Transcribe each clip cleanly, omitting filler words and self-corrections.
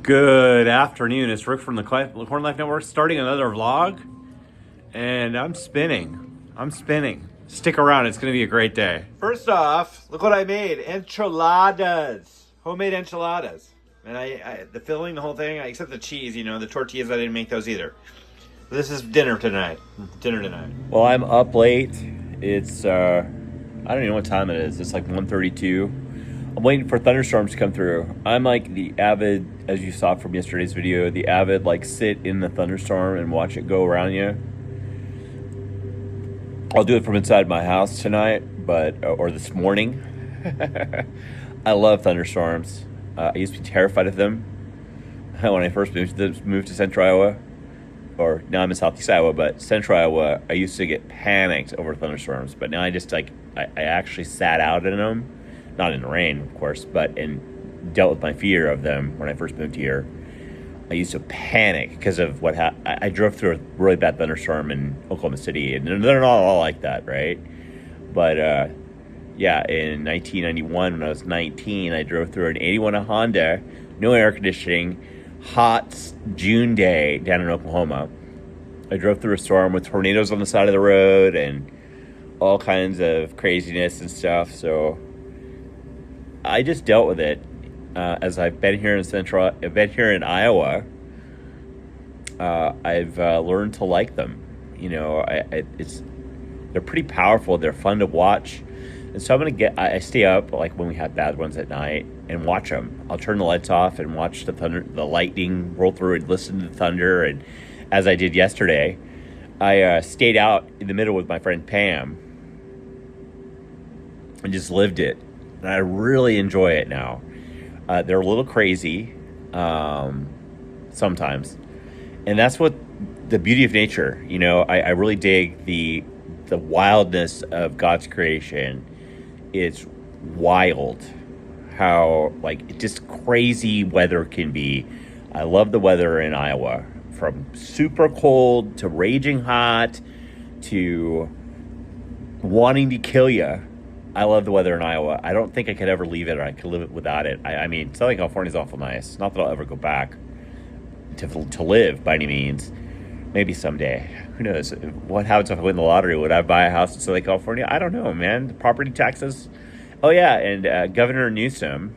Good afternoon. It's Rick from the Corn Life Network starting another vlog, and I'm spinning. Stick around. It's going to be a great day. First off, look what I made. Enchiladas. Homemade enchiladas. And the filling, the whole thing, except the cheese, the tortillas, I didn't make those either. This is dinner tonight. Well, I'm up late. It's, I don't even know what time it is. It's like 1:32. I'm waiting for thunderstorms to come through. I'm like the avid, as you saw from yesterday's video, the avid like sit in the thunderstorm and watch it go around you. I'll do it from inside my house tonight, or this morning. I love thunderstorms. I used to be terrified of them when I first moved to Central Iowa. Or now I'm in Southeast Iowa, but Central Iowa, I used to get panicked over thunderstorms. But now I just I actually sat out in them. Not in the rain, of course, and dealt with my fear of them when I first moved here. I used to panic because of what happened. I drove through a really bad thunderstorm in Oklahoma City, and they're not all like that, right? But yeah, in 1991, when I was 19, I drove through an 81 Honda, no air conditioning, hot June day down in Oklahoma. I drove through a storm with tornadoes on the side of the road and all kinds of craziness and stuff, so I just dealt with it as I've been here in Iowa. I've learned to like them. They're pretty powerful. They're fun to watch, and so I stay up like when we have bad ones at night and watch them. I'll turn the lights off and watch the lightning roll through and listen to the thunder. And as I did yesterday, I stayed out in the middle with my friend Pam and just lived it. And I really enjoy it now. They're a little crazy sometimes. And that's what the beauty of nature, I really dig the wildness of God's creation. It's wild how just crazy weather can be. I love the weather in Iowa, from super cold to raging hot to wanting to kill you. I love the weather in Iowa. I don't think I could ever leave it, or I could live without it. I mean, Southern California is awful nice. Not that I'll ever go back to live by any means. Maybe someday. Who knows? What happens if I win the lottery? Would I buy a house in Southern California? I don't know, man. The property taxes. Oh, yeah, and Governor Newsom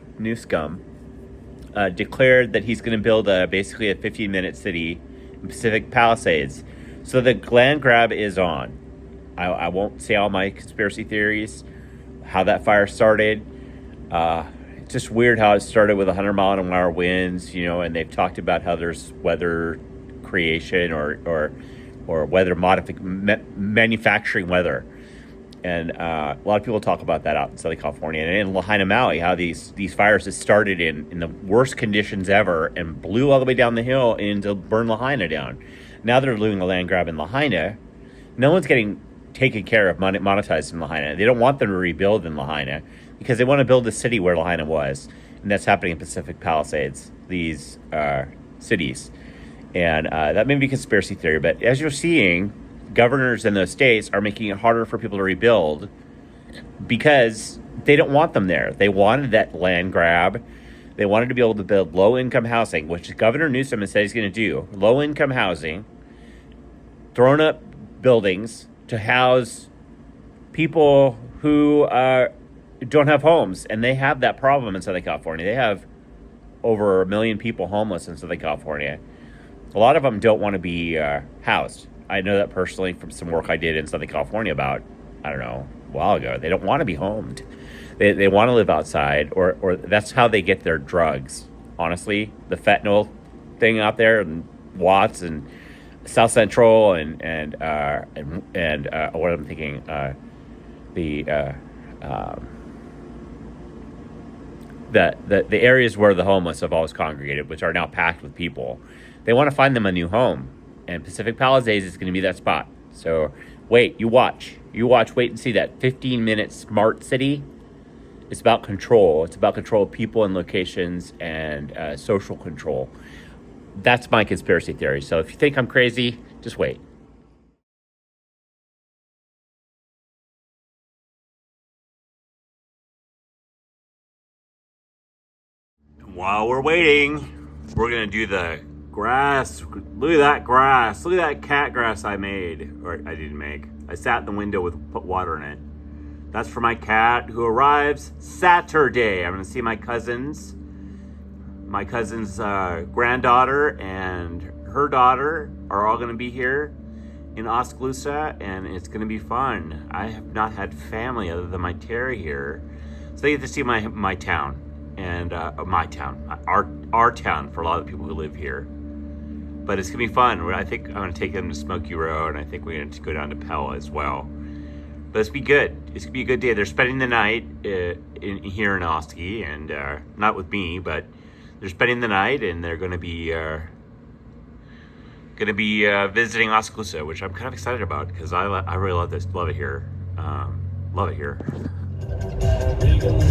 declared that he's going to build basically a 15-minute city in Pacific Palisades. So the land grab is on. I won't say all my conspiracy theories, how that fire started. It's just weird how it started with 100-mile-an-hour winds, and they've talked about how there's weather creation or weather manufacturing weather. And a lot of people talk about that out in Southern California and in Lahaina, Maui, how these fires that started in the worst conditions ever and blew all the way down the hill and to burn Lahaina down. Now they're doing a land grab in Lahaina. No one's getting taken care of, monetized in Lahaina. They don't want them to rebuild in Lahaina because they want to build a city where Lahaina was. And that's happening in Pacific Palisades, these cities. And that may be conspiracy theory, but as you're seeing, governors in those states are making it harder for people to rebuild because they don't want them there. They wanted that land grab. They wanted to be able to build low-income housing, which Governor Newsom has said he's going to do. Low-income housing, thrown up buildings to house people who don't have homes. And they have that problem in Southern California. They have over 1 million people homeless in Southern California. A lot of them don't want to be housed. I know that personally from some work I did in Southern California about, I don't know, a while ago. They don't want to be homed. They want to live outside, or that's how they get their drugs. Honestly, the fentanyl thing out there and Watts and South Central and what I'm thinking, the areas where the homeless have always congregated, which are now packed with people. They want to find them a new home, and Pacific Palisades is going to be that spot. So wait, you watch, wait and see that 15-minute smart city. It's about control. It's about control of people and locations and social control. That's my conspiracy theory. So if you think I'm crazy, just wait. While we're waiting, we're gonna do the grass. Look at that grass. Look at that cat grass I made, or I didn't make. I sat in the window with put water in it. That's for my cat who arrives Saturday. I'm gonna see my cousin's granddaughter and her daughter are all gonna be here in Oskaloosa, and it's gonna be fun. I have not had family other than my Terry here, so they get to see my town and my town, our town for a lot of the people who live here. But it's gonna be fun. I think I'm gonna take them to Smoky Row, and I think we're gonna go down to Pella as well. But it's gonna be good. It's gonna be a good day. They're spending the night here in Oski, and not with me, but they're spending the night, and they're gonna be visiting Oskaloosa, which I'm kind of excited about because I really love this. Love it here. Love it here.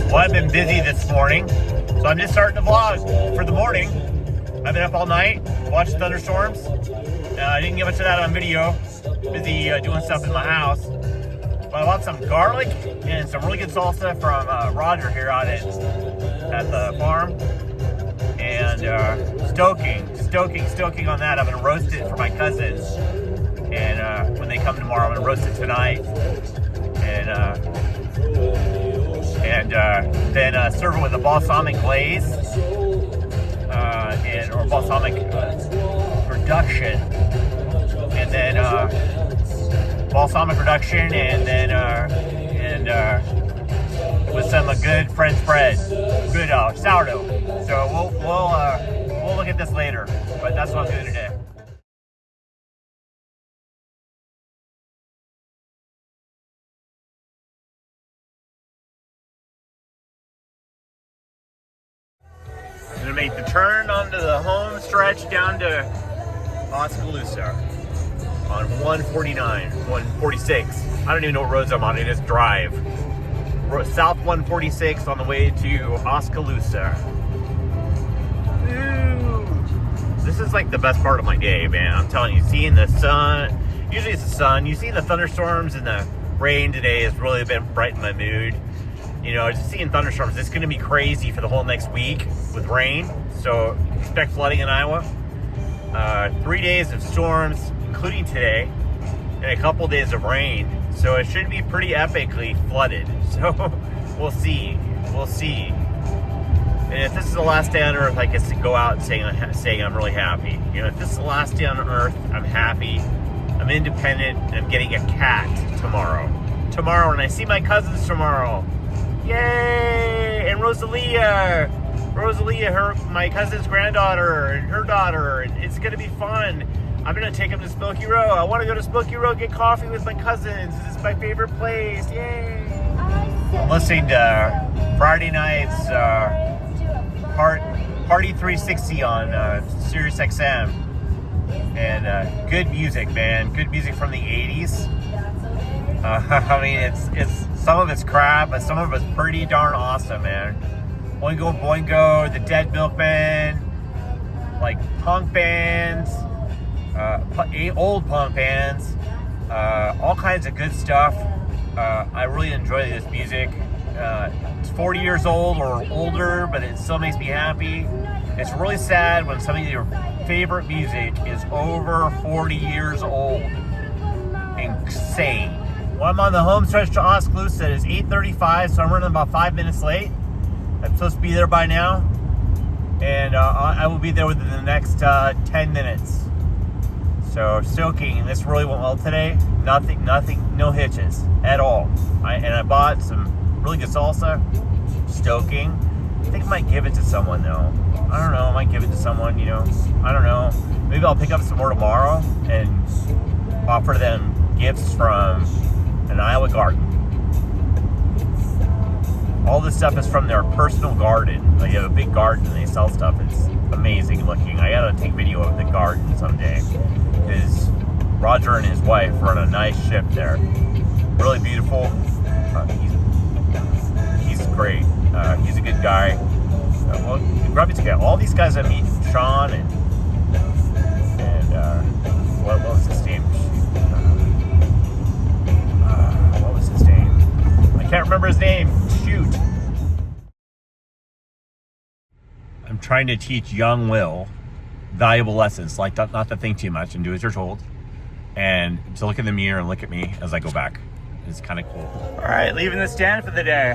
Well, I've been busy this morning, so I'm just starting to vlog for the morning. I've been up all night, watched thunderstorms. I didn't get much of that on video. Busy doing stuff in my house. But I bought some garlic and some really good salsa from Roger here out at the farm. And stoking on that. I'm gonna roast it for my cousins. And when they come tomorrow, I'm gonna roast it tonight. And then serve it with a balsamic glaze or balsamic reduction, and then balsamic reduction, and then with some good French bread, good sourdough. So we'll look at this later, but that's what I'm doing today. I'm gonna make the turn onto the home stretch down to Oskaloosa on 149, 146. I don't even know what roads I'm on. I just drive. South 146 on the way to Oskaloosa. Ooh. This is like the best part of my day, man. I'm telling you, seeing the sun. Usually it's the sun. You see the thunderstorms and the rain today has really been brightened my mood. You know, just seeing thunderstorms, it's going to be crazy for the whole next week with rain. So expect flooding in Iowa. 3 days of storms, including today, and a couple days of rain. So it should be pretty epically flooded. So we'll see. We'll see. And if this is the last day on Earth, I guess to go out and saying I'm really happy. You know, if this is the last day on Earth, I'm happy. I'm independent. And I'm getting a cat tomorrow. Tomorrow, and I see my cousins tomorrow. Yay! And Rosalia, my cousin's granddaughter, and her daughter. And it's gonna be fun. I'm gonna take them to Smoky Row. I want to go to Smoky Row, get coffee with my cousins. This is my favorite place. Yay! I'm listening to Friday night's Party 360 on Sirius XM, and good music, man. Good music from the 80s. I mean, it's some of it's crap, but some of it's pretty darn awesome, man. Oingo Boingo, the Dead Milkmen, like punk bands, old punk bands, all kinds of good stuff. I really enjoy this music. It's 40 years old or older, but it still makes me happy. It's really sad when some of your favorite music is over 40 years old. Insane. Well, I'm on the home stretch to Oskaloosa. It's 8:35, so I'm running about 5 minutes late. I'm supposed to be there by now, and I will be there within the next 10 minutes. So stoking, this really went well today. Nothing, no hitches at all. I bought some really good salsa. Stoking. I think I might give it to someone though. I don't know. I might give it to someone. You know. I don't know. Maybe I'll pick up some more tomorrow and offer them gifts from an Iowa garden. All this stuff is from their personal garden. Like, they have a big garden and they sell stuff. It's amazing looking. I gotta take video of the garden someday, because Roger and his wife run a nice ship there. Really beautiful. He's great. He's a good guy. Well, Grubby's okay. All these guys I meet, Sean and what was his name? What was his name? I can't remember his name. Shoot. I'm trying to teach young Will valuable lessons, like not to think too much and do as you're told, and to look in the mirror and look at me as I go back. It's kind of cool. All right, leaving the stand for the day.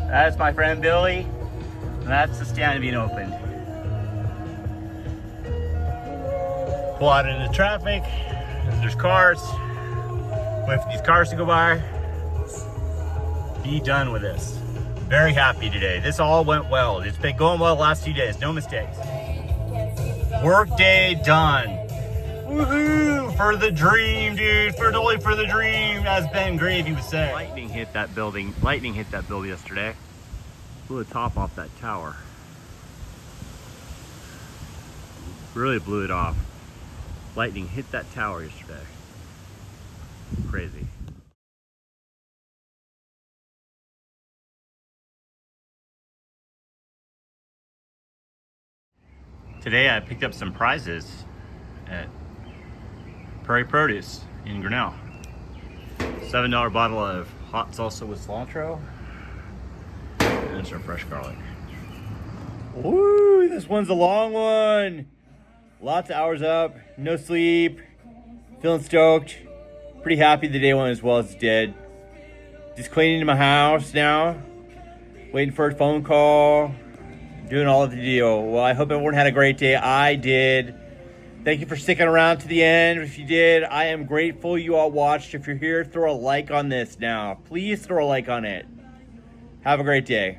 That's my friend Billy, and that's the stand being opened. Pull out into traffic. There's cars. Wait for these cars to go by. Be done with this. Very happy today. This all went well. It's been going well the last 2 days. No mistakes. Work day done. Woohoo! For the dream, dude. Only for the dream, as Ben Gravy would say. Lightning hit that building. Lightning hit that building yesterday. Blew the top off that tower. Really blew it off. Lightning hit that tower yesterday. Crazy. Today I picked up some prizes at Prairie Produce in Grinnell. $7 bottle of hot salsa with cilantro and some fresh garlic. Woo, this one's a long one. Lots of hours up, no sleep, feeling stoked. Pretty happy the day went as well as it did. Just cleaning my house now, waiting for a phone call, doing all of the deal. Well, I hope everyone had a great day. I did. Thank you for sticking around to the end. If you did, I am grateful you all watched. If you're here, throw a like on this now. Please throw a like on it. Have a great day.